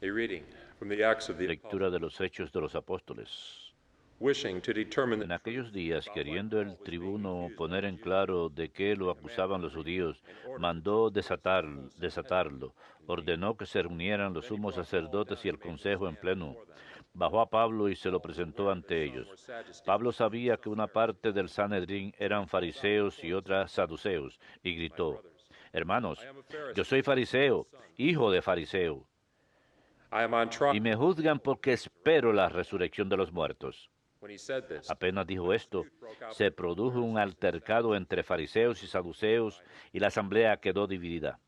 Lectura de los Hechos de los Apóstoles. En aquellos días, queriendo el tribuno poner en claro de qué lo acusaban los judíos, mandó desatarlo, ordenó que se reunieran los sumos sacerdotes y el consejo en pleno. Bajó a Pablo y se lo presentó ante ellos. Pablo sabía que una parte del Sanedrín eran fariseos y otra saduceos, y gritó: «Hermanos, yo soy fariseo, hijo de fariseo, y me juzgan porque espero la resurrección de los muertos». Apenas dijo esto, se produjo un altercado entre fariseos y saduceos, y la asamblea quedó dividida.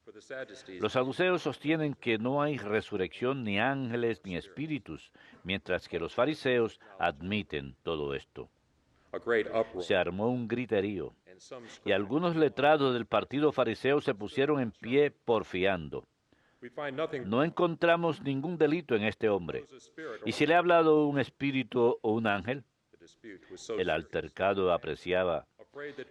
Los saduceos sostienen que no hay resurrección, ni ángeles, ni espíritus, mientras que los fariseos admiten todo esto. Se armó un griterío, y algunos letrados del partido fariseo se pusieron en pie porfiando: «No encontramos ningún delito en este hombre. ¿Y si le ha hablado un espíritu o un ángel?». El altercado apreciaba,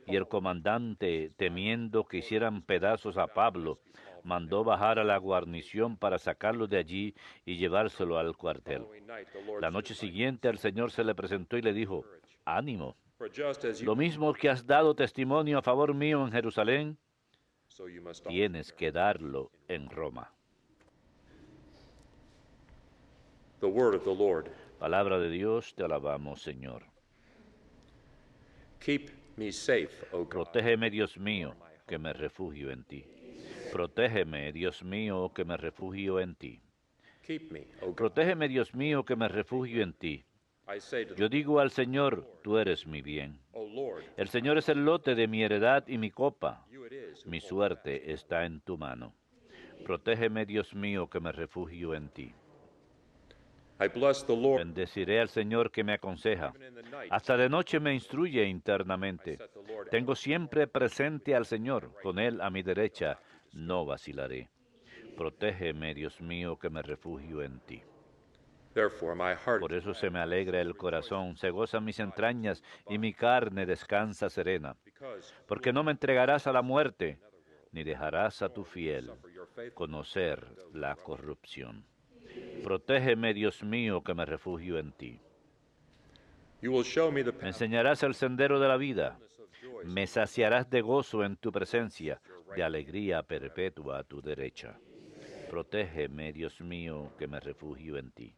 y el comandante, temiendo que hicieran pedazos a Pablo, mandó bajar a la guarnición para sacarlo de allí y llevárselo al cuartel. La noche siguiente el Señor se le presentó y le dijo: «Ánimo, lo mismo que has dado testimonio a favor mío en Jerusalén, tienes que darlo en Roma». Palabra de Dios, te alabamos, Señor. Protégeme, Dios mío, que me refugio en ti. Protégeme, Dios mío, que me refugio en ti. Protégeme, Dios mío, que me refugio en ti. Yo digo al Señor, tú eres mi bien. El Señor es el lote de mi heredad y mi copa. Mi suerte está en tu mano. Protégeme, Dios mío, que me refugio en ti. Bendeciré al Señor que me aconseja. Hasta de noche me instruye internamente. Tengo siempre presente al Señor. Con Él a mi derecha no vacilaré. Protégeme, Dios mío, que me refugio en ti. Por eso se me alegra el corazón, se gozan mis entrañas y mi carne descansa serena. Porque no me entregarás a la muerte, ni dejarás a tu fiel conocer la corrupción. Protégeme, Dios mío, que me refugio en ti. Me enseñarás el sendero de la vida. Me saciarás de gozo en tu presencia, de alegría perpetua a tu derecha. Protégeme, Dios mío, que me refugio en ti.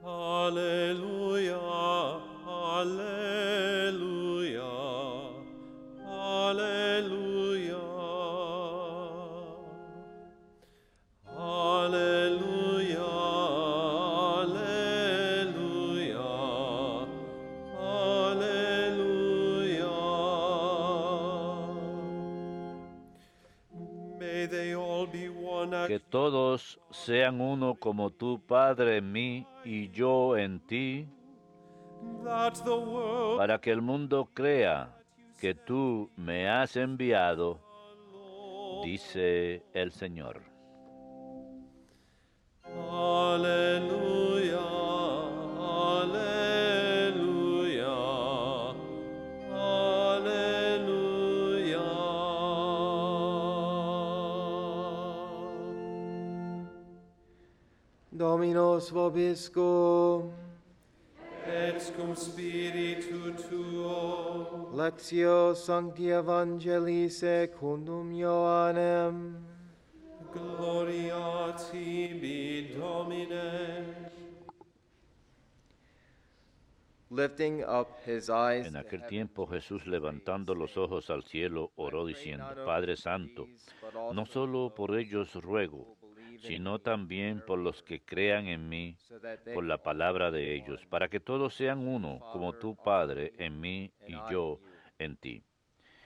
Alleluia, alleluia, alleluia. Alleluia, alleluia, alleluia. May they all be one Que at todos sean uno como tú, Padre, en mí y yo en ti, that the world para que el mundo crea que tú me has enviado, dice el Señor. Alleluia, alleluia, alleluia. Dominus vobiscum. Et cum spiritu tuo. Lectio Sancti Evangelii secundum Ioannem. Gloria tibi, Domine. Lifting up his eyes En to aquel heaven, tiempo Jesús, levantando los ojos al cielo, oró diciendo: Padre Santo, no solo por ellos ruego, sino también por los que crean en mí, por la palabra de ellos, para que todos sean uno, como tú, Padre, en mí y yo en ti.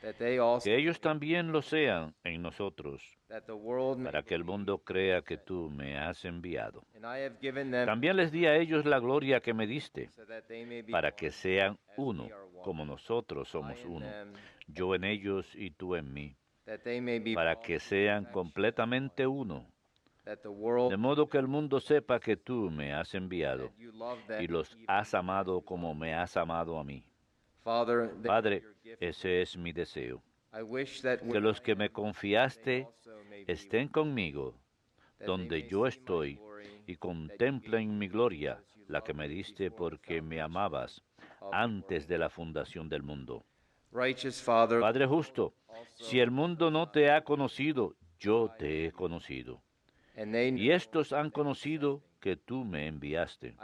that they also Que ellos también lo sean en nosotros, that the world may para que el mundo crea que tú me has enviado. and I have given them También les di a ellos la gloria que me diste, so that they may be para que sean as we uno, are one. como nosotros somos I in uno, them, yo en ellos y tú en mí, that they may be para one que in sean perfection. completamente uno, de modo que el mundo sepa que tú me has enviado y los has amado como me has amado a mí. Padre, ese es mi deseo, que los que me confiaste estén conmigo, donde yo estoy, y contemplen mi gloria, la que me diste porque me amabas antes de la fundación del mundo. Padre justo, si el mundo no te ha conocido, yo te he conocido. Y estos han conocido que tú me enviaste.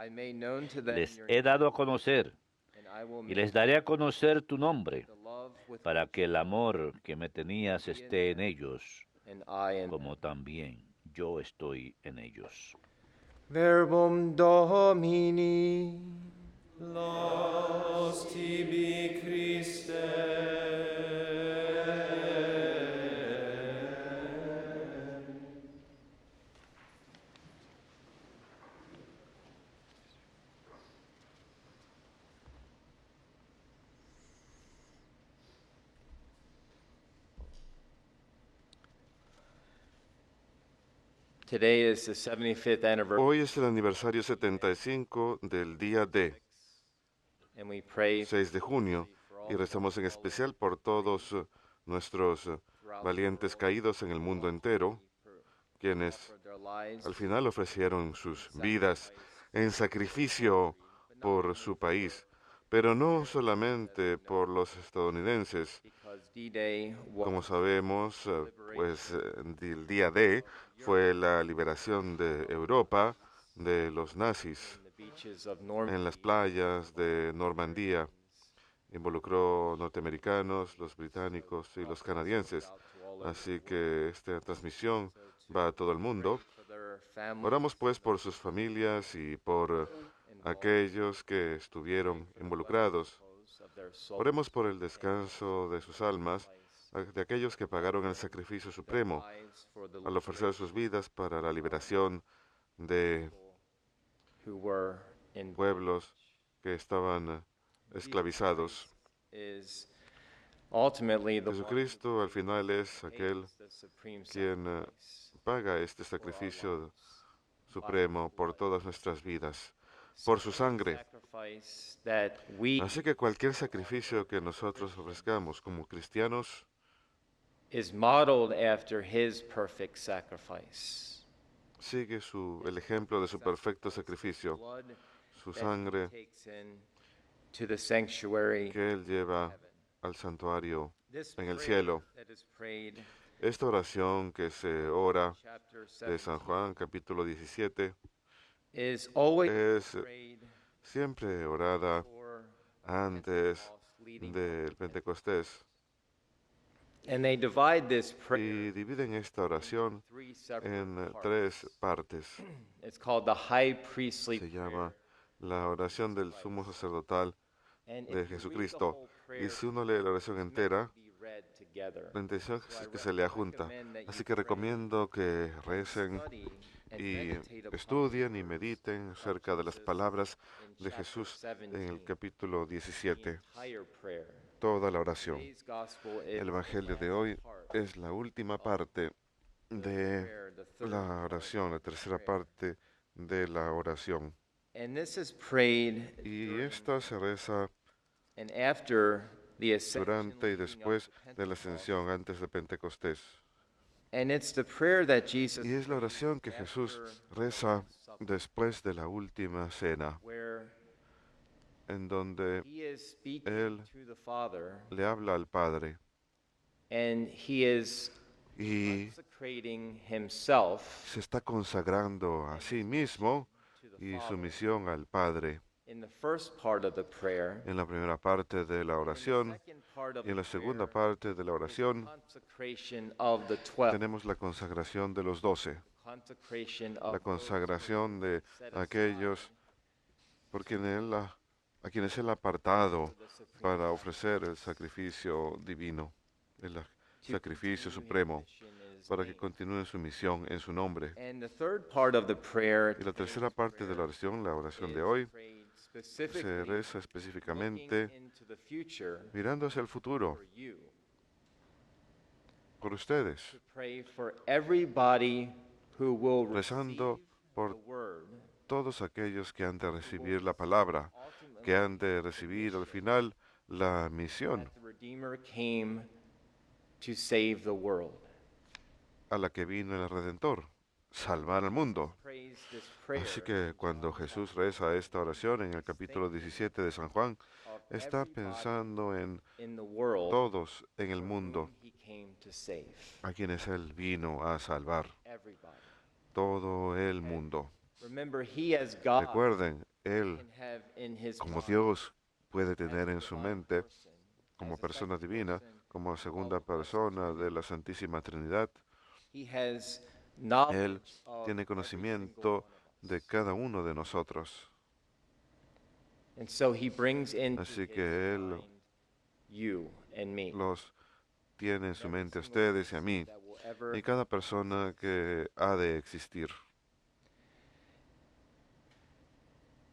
Les he dado a conocer y les daré a conocer tu nombre, para que el amor que me tenías esté en ellos, como también yo estoy en ellos. Verbum Domini. Laus tibi Christe. Today is the 75th anniversary, Hoy es el aniversario 75 del día D, and we pray 6 de junio, y rezamos en especial por todos nuestros valientes caídos en el mundo entero, quienes their lives al final ofrecieron sus vidas en sacrificio por su país, pero no solamente por los estadounidenses. because D-Day was Como sabemos, el día D fue la liberación de Europa de los nazis on the beaches of en Normandy. las playas de Normandía. Involucró norteamericanos, los británicos y los canadienses. Así que esta transmisión va a todo el mundo. For their families, Oramos pues por sus familias y por aquellos que estuvieron involucrados. of their souls, Oremos por el descanso de sus almas, de aquellos que pagaron el sacrificio supremo lives for the al ofrecer sus vidas para la liberación de who were in pueblos que estaban esclavizados. is ultimately the one Jesucristo al final es who aquel pays the supreme quien sacrifice. paga este sacrificio supremo por todas nuestras vidas, por su sangre. Sacrifice that we Así que cualquier sacrificio que nosotros ofrezcamos como cristianos is modeled after his perfect sacrifice. sigue el ejemplo de su perfecto sacrificio, Blood su that sangre he takes in to the sanctuary. que Él lleva al santuario This en el prayer cielo. that is prayed Esta oración que se ora chapter de San 17 Juan, capítulo 17, is always es prayed siempre orada for antes Pentecost leading del Pentecostés. and they divide this prayer Y dividen esta oración three separate en parts. 3 partes. It's called the high priestly Se prayer. llama la oración del sumo sacerdotal And de if you read the Jesucristo. whole Y prayer, si uno lee la oración it's meant entera, to be read together. la intención es que se lea junta. Así que recomiendo que recen Study and y meditate upon estudien y the words mediten of acerca de las Jesus palabras in de chapter Jesús en el 17, capítulo the 17, entire prayer. toda la oración. Today's gospel is El Evangelio the de last hoy part es la última parte of the de prayer, the third la part oración, la of the tercera prayer. parte de la oración. And this is prayed Y during esta se reza and after the ascension durante y leading up después to de la Pentecost. ascensión, antes de Pentecostés. And it's the prayer that Jesus Y es la prayed oración que Jesús after the reza Last Supper, después de la última cena, where en donde he is speaking Él to the Father le habla al Padre and he is y consecrating himself se está consagrando a sí mismo to the y su Father. misión al Padre In the first part of the prayer, en la primera parte de la and in the oración. second part of Y en the la segunda prayer parte de la is the oración consecration of the 12, tenemos la consagración de los 12, consecration la of consagración de set aquellos aside por a quienes Él ha apartado for the supreme para ofrecer el sacrificio divino, el to sacrificio continue his supremo, mission in his para que name. continúen su misión en su nombre. And the third part of the prayer, Y la tercera parte de la oración de is hoy, prayed se specifically reza looking específicamente into the future mirando hacia el futuro, for you, por ustedes, to pray for everybody who will rezando receive por the word, todos aquellos que han de recibir la palabra, que han de recibir al final la misión that the Redeemer came to save the world. a la que vino el Redentor, salvar al mundo. Praise this prayer Así que cuando Jesús reza esta oración en el capítulo 17 de San Juan, of está everybody pensando en in the world todos en el whom mundo he came to save. a quienes Él vino a salvar. Everybody. Todo el mundo. Remember, he as God Recuerden, Él can have in his como mind Dios puede as tener the en su divine mente, person, como as a persona second divina, person como of segunda the Blessed persona Trinity. de la Santísima Trinidad. He has Él knowledge of tiene every single conocimiento one of us. de cada uno de nosotros. And so he brings into Así his que Él mind you and me. los tiene en su Every mente a single ustedes y a mí, person that will ever y cada persona que ha de existir.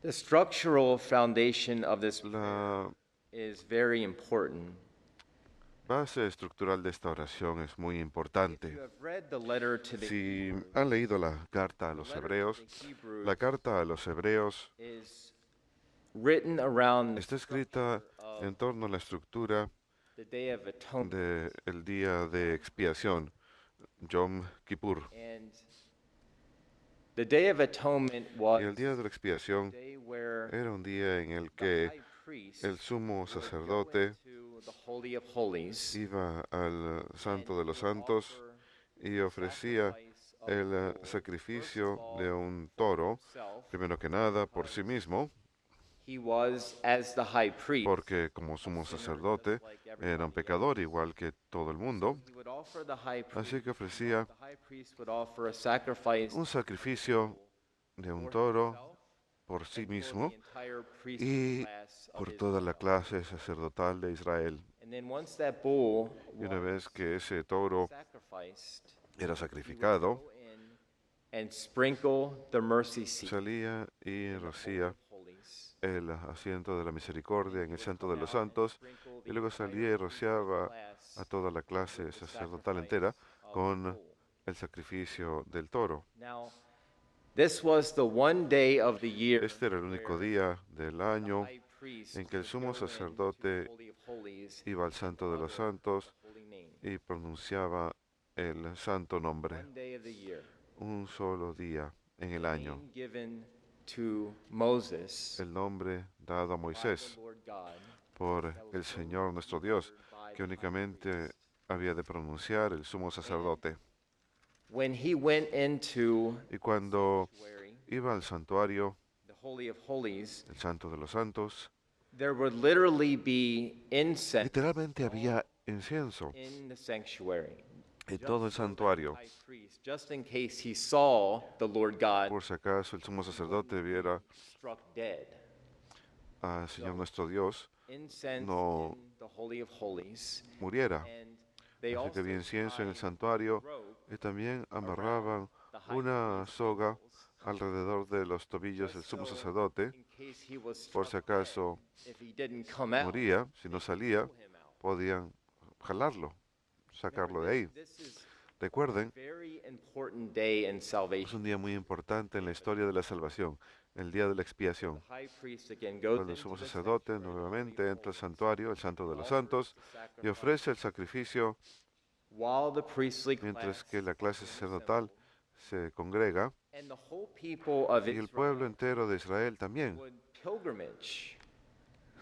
The structural foundation of this La is very important. base estructural de esta oración es muy If importante. you have read the letter to the Si Hebrews, han leído la carta a the los letter to hebreos, the Hebrews la carta a los hebreos is written around the está escrita structure en of torno a la estructura the Day of Atonement. del día de expiación, Yom Kippur. And the Day of Atonement was Y el día de la a expiación day where era un día en el the que high priest el sumo would go sacerdote into the Holy of Holies iba al and Santo de los he would Santos offer y the ofrecía sacrifice of el the bull, first sacrificio of all, de un for toro, himself, primero que nada por sí mismo, he was, as the high priest, porque como sumo sacerdote era un pecador igual que todo el mundo, he would offer the high así priest, que ofrecía the high priest would offer a sacrifice un sacrificio de un for toro himself por sí and for mismo the entire priestly y class of por toda la Israel. clase sacerdotal de Israel. And then once that bull Y una was vez que ese toro sacrificed, era he would sacrificado, go in and sprinkle the mercy seat salía y in the Holy rocía of Holies. el asiento de la misericordia en He el would Santo come de los out and Santos, sprinkle y the luego entire salía y priestly rociaba class a toda la with clase the sacerdotal sacrifice entera of the con bull. el sacrificio del toro. Now, this was the one day of the year Este era el único where día del the año high priest en que el could sumo go into the sacerdote Holy of Holies iba al and Santo de los utter Santos the holy name. y pronunciaba el santo nombre. One day of the year. Un solo día en el The año. name given to Moses El nombre dado a by Moisés the Lord God, por that was el only Señor nuestro Dios, uttered by que the high únicamente priest. había de pronunciar el sumo sacerdote. When he went into Y cuando sanctuary, iba al santuario, the Holy of Holies, el Santo de los Santos, there would literally be incense literalmente había incienso in the sanctuary. en todo el Just so that the santuario. high priest, just in case he saw the Lord God Por si acaso el sumo sacerdote viera struck dead. al Señor nuestro Dios, Incense no in the Holy of Holies. muriera. And they Así que also había incienso en el tied santuario rope y también around amarraban the high una priest's soga ankles, alrededor de los tobillos del just sumo so sacerdote, in case he was por struck si acaso dead, if he didn't come out, moría, si no they could salía, pull him out. podían jalarlo, sacarlo de Remember, ahí. this is Recuerden, a very important day in es salvation. un día muy importante en la historia de la salvación, el día de la expiación, The high priest again goes cuando el into sumo the sacerdote sanctuary, the Holy nuevamente of entra al Holies, santuario, el Santo de los offers Santos, the y sacrifice, ofrece el sacrificio while the priestly mientras class que la clase is sacerdotal assembled, se congrega and the whole people of y el pueblo Israel entero de Israel también would pilgrimage.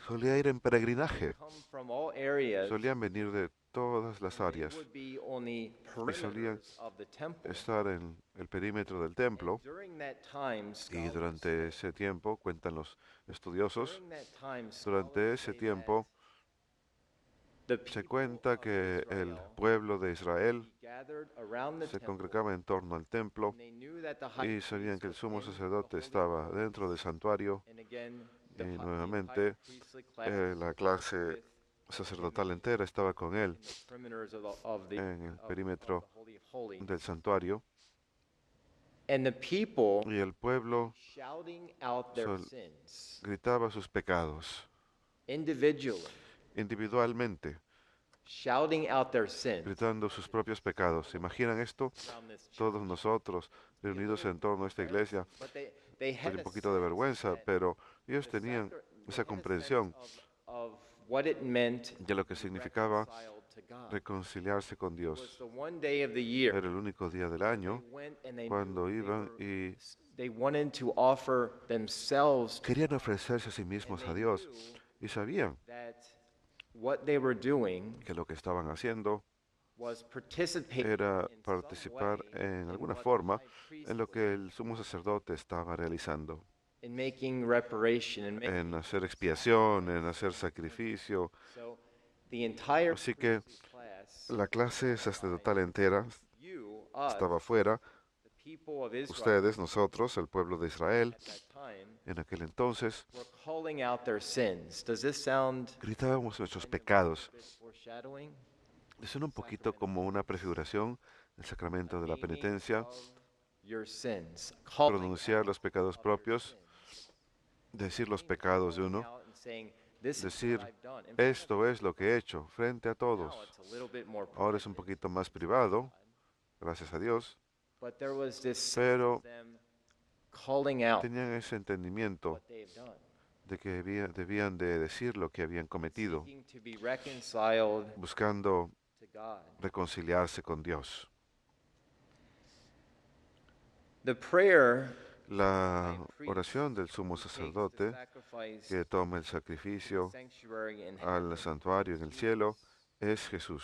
solía ir en peregrinaje, Come from all areas, solían venir de todas las and they áreas would be on the solían perimeters of the temple. estar en el perímetro del templo. During that time, Y scholars durante say, ese tiempo, cuentan los estudiosos, during that time, durante scholars ese say tiempo that the se people cuenta of que el Israel pueblo de Israel gathered around the se temple, congregaba en torno al templo and they knew that the high y sabían priest que el was sumo in the sacerdote Holy of estaba Holies. dentro del santuario And again, y the entire nuevamente priestly class la clase with sacerdotal entera estaba con él in the perimeters of the en el of perímetro the Holy of Holies. del santuario And the people y el pueblo shouting out their sol- sins gritaba sus pecados individually, individualmente, shouting out their sins gritando sus propios pecados. ¿Se imaginan esto? around this church. Todos nosotros reunidos en torno a esta iglesia, But they hay had un a poquito de sense vergüenza, that pero ellos the tenían sacra- they esa had a sense comprensión of what it meant de lo que to be significaba reconciled to God. reconciliarse con It was Dios. the one day of the year Era el único día del they año went and they cuando knew iban y they wanted to offer themselves to querían ofrecerse a sí mismos a Dios y sabían that what they were doing que lo que estaban haciendo was participating era in some participar way en in alguna what the forma high priest en lo was que el sumo sacerdote estaba realizando, in making reparation and making en hacer expiación, en hacer sacrificio. so the entire Así que priestly class, la clase sacerdotal entera you, us, estaba fuera, the people of Israel ustedes, nosotros, el pueblo de Israel, at that time, en aquel entonces, were calling out their sins. Does this sound gritábamos nuestros kind of pecados. a bit foreshadowing? Le suena un poquito como una prefiguración del sacramento de la Naming penitencia, of your sins, calling pronunciar out los pecados of your propios, sins. decir los pecados de Calling uno, out and saying, "This is decir, what I've done." And esto es lo que he hecho frente a now todos. it's a little bit more Ahora es un private, poquito más privado, gracias a Dios, but there was this sense pero of them calling out tenían ese entendimiento what they've done, de que debían de decir lo que habían cometido, seeking to be reconciled buscando to God. reconciliarse con Dios. The prayer La oración del sumo takes the sacerdote sacrifice que toma el to the sacrificio sanctuary in al heaven. santuario en el cielo es Jesús.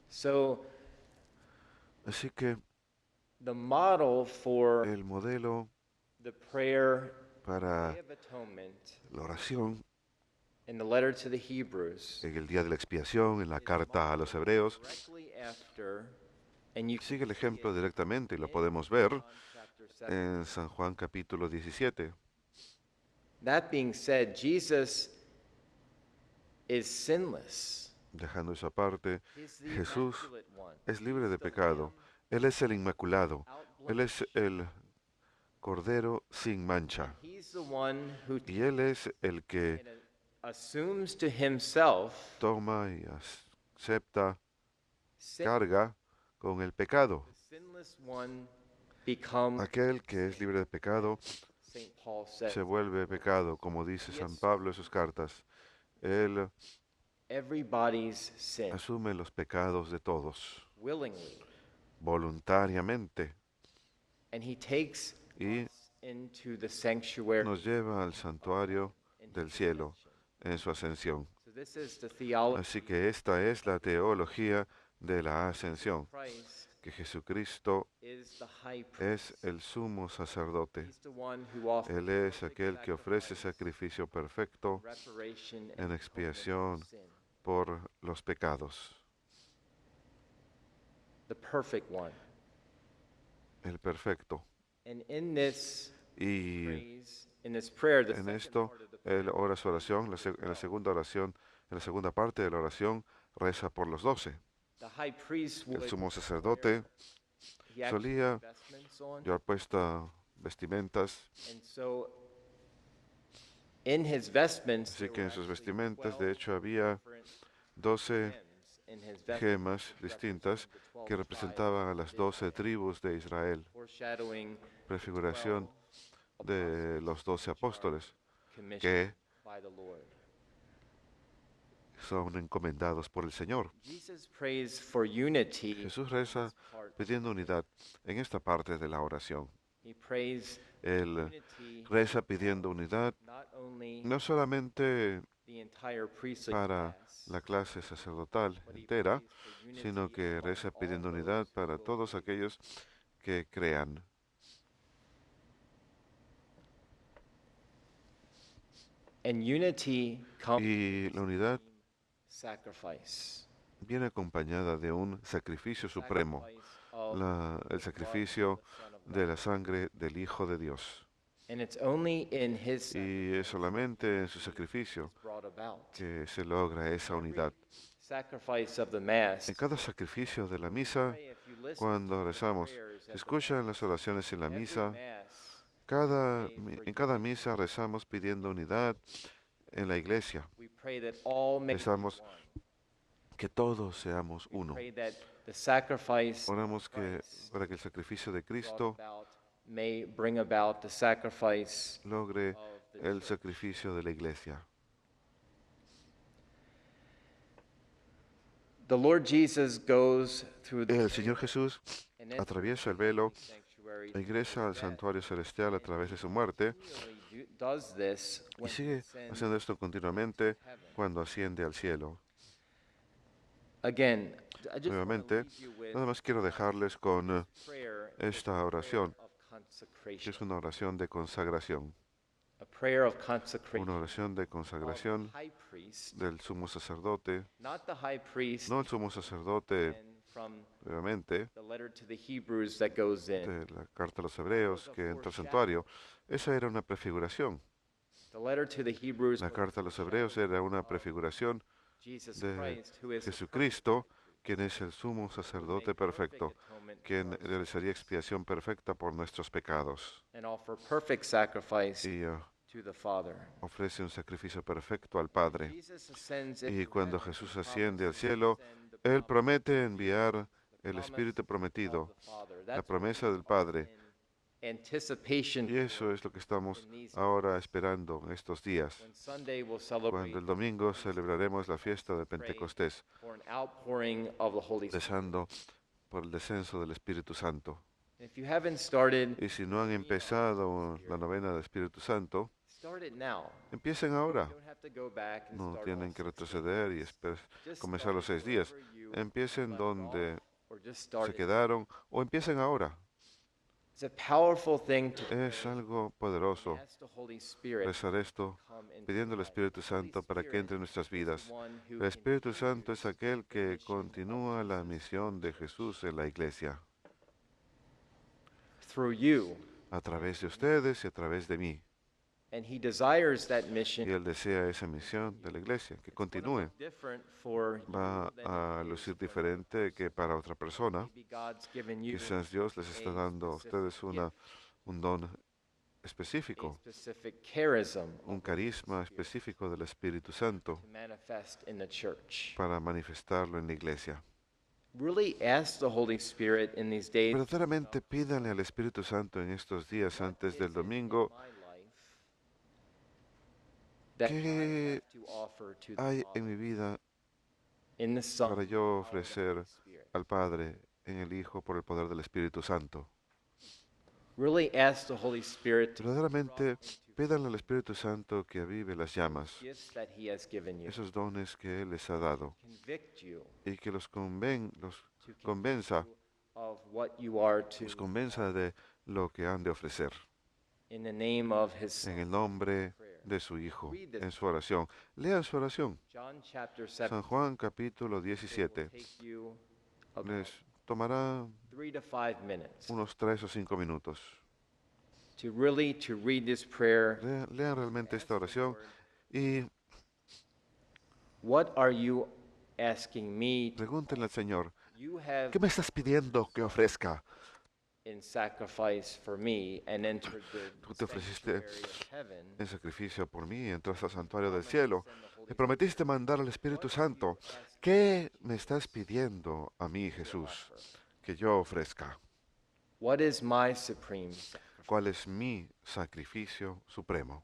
So Así que the model for el modelo the prayer para Day of Atonement la oración in the letter to the Hebrews en el día de la expiación, en la carta a los hebreos, directly after, and you sigue el ejemplo directamente y lo in podemos ver John chapter 7. en San Juan capítulo 17. That being said, Jesus is sinless. Dejando esa parte, He's the Jesús immaculate one. es libre He's de the pecado. Lamb Él es el Inmaculado. without Él es blemish. el Cordero sin mancha. He's the one who Y Él es el que assumes to himself toma y acepta, sin. carga con el pecado. The sinless one becomes, Aquel que es libre de pecado St. Paul says, se vuelve pecado, como dice San Pablo en sus cartas. Él everybody's sin asume los pecados de todos willingly, voluntariamente and he takes y us into the sanctuary. nos lleva al santuario del cielo en su ascensión. So this is the theology Así que esta es la teología de la ascensión, of Christ que Jesucristo is the high es priest. el sumo sacerdote. He's the one who offers Él es perfect aquel que ofrece sacrifice, sacrificio perfecto reparation, and en atonement expiación of sin. por los pecados. The perfect one. El perfecto. And in this Y praise, in this prayer, the en second esto, part of the él prayer, ora su oración, en la segunda oración, en la segunda parte de la oración, reza por los 12. the high priest El would sumo sacerdote he actually solía had vestments on, llevar puesta vestimentas, and so in his vestments, así there que en were sus actually vestimentas, 12 de hecho, había different 12 gems in his vestments, gemas distintas representing the que 12 representaban a tribes las of 12 Israel, tribus de Israel, foreshadowing prefiguración 12 de los 12 apóstoles commissioned que by the Lord. son encomendados por el Señor. Jesus prays for unity. Jesús reza in this part. pidiendo unidad en esta parte de la oración. He prays Él unity reza pidiendo unidad not only no solamente the entire priestly para class, la clase sacerdotal but he entera, prays for unity sino que among reza all pidiendo those unidad who para will todos believe. aquellos que crean. And unity comes Y la unidad sacrifice. viene acompañada de un sacrificio supremo, Sacrifice of el blood sacrificio of the Son of de God. la sangre del Hijo de Dios. And it's only in his Y es solamente en su sacrificio brought about. que se logra esa unidad. Sacrifice of the Mass. En cada sacrificio de la misa, Pray if you listen cuando to the rezamos, prayers se at the escuchan las Mass. oraciones en la Every misa. Mass, En cada misa rezamos pidiendo unidad en la iglesia. we pray that all may be Rezamos one. que todos seamos uno. Pray that the sacrifice Oramos para que el sacrificio de Cristo may bring about the sacrifice logre of the el sacrificio de la iglesia. The Lord Jesus goes through the El Señor Jesús and enters atraviesa el velo the sanctuary e ingresa al santuario celestial a través de su muerte does this y when he sigue ascends haciendo esto continuamente to heaven. cuando asciende al cielo. Again, I just want to Nuevamente, leave you with nada más quiero dejarles con prayer, esta oración, of que consecration. es una oración de consagración. A prayer of consecration. Una oración de Of consagración the high priest, del sumo sacerdote, not the high priest, no el sumo sacerdote, and from nuevamente, the letter to the Hebrews that goes in. de la carta a los hebreos que entra al santuario. Esa era una prefiguración. The letter to the Hebrews La was carta a los hebreos era una prefiguración Jesus de Christ, who is the Jesucristo, quien es el sumo sacerdote perfecto, perfect atonement quien for us, realizaría expiación perfecta por nuestros pecados and offer perfect sacrifice y to the Father. ofrece un sacrificio perfecto al Padre. Jesus ascends Y into cuando heaven, Jesús he asciende al promises cielo, to send the Él promise promete enviar el promise Espíritu of prometido, the Father. la That's what promesa we del are Padre. in anticipation Y eso for es lo que estamos in these ahora esperando en estos días, when Sunday will cuando celebrate el domingo celebraremos la fiesta de pray Pentecostés, for an outpouring of the Holy Spirit. rezando por el descenso del Espíritu Santo. If you haven't started, Y si no han empezado la novena del Espíritu Santo, start it now. empiecen ahora. You don't have to go back and No start tienen all que 16. retroceder y Just comenzar los start 6 días. wherever you Empiecen left donde off, or just start se it. quedaron o empiecen ahora. It's a powerful thing to Es pray algo and poderoso ask the Holy Spirit rezar esto come into pidiendo al your life. Espíritu The Holy Santo para que Spirit entre en nuestras is the vidas. one who El Espíritu Santo continues es aquel the que mission of continúa la Jesus misión de Jesús en la iglesia, through you, a través de ustedes y a través de mí. and he desires that mission. Y Él desea esa misión de la iglesia, que It's gonna continúe. look different for Va you than a it is lucir for diferente que para otra persona. maybe God's given you Quizás Dios les está a dando a ustedes specific gift, un don a específico, specific charism un of the Holy carisma Spirit específico del Espíritu Santo to manifest in the church. para manifestarlo en la iglesia. Really ask the Holy Spirit in these days. Verdaderamente pídanle al Espíritu Santo en estos días What antes is del it domingo, in my life that I ¿qué have to offer to the hay en Father, mi vida in the Son, para and the yo power of the ofrecer Holy Spirit? al Padre en el Hijo por el poder del Espíritu Santo? Really ask the Holy Spirit to Verdaderamente pídanle al Espíritu Santo que avive las llamas, gifts that He has given you, esos dones que Él les ha dado, convict you y que los to convenza, convict you of what you are to los convenza de lo que han de ofrecer in the name of His en el Son. nombre de su Hijo, en su oración. Lean su oración. John chapter 7 San Juan capítulo will 17. take you about Les tomará 3 to 5 minutes unos 3 o 5 minutos. to read this prayer. Lean realmente esta oración y What are you asking me to pregúntenle al Señor, you have ¿qué me estás pidiendo que ofrezca? in sacrifice for me and entered Tú the te ofreciste sanctuary of heaven? en sacrificio por mí, entraste al santuario del cielo. Me prometiste mandar al Espíritu Santo. ¿Qué me estás pidiendo a mí, Jesús, que yo ofrezca? What is my supreme sacrifice? ¿Cuál es mi sacrificio supremo?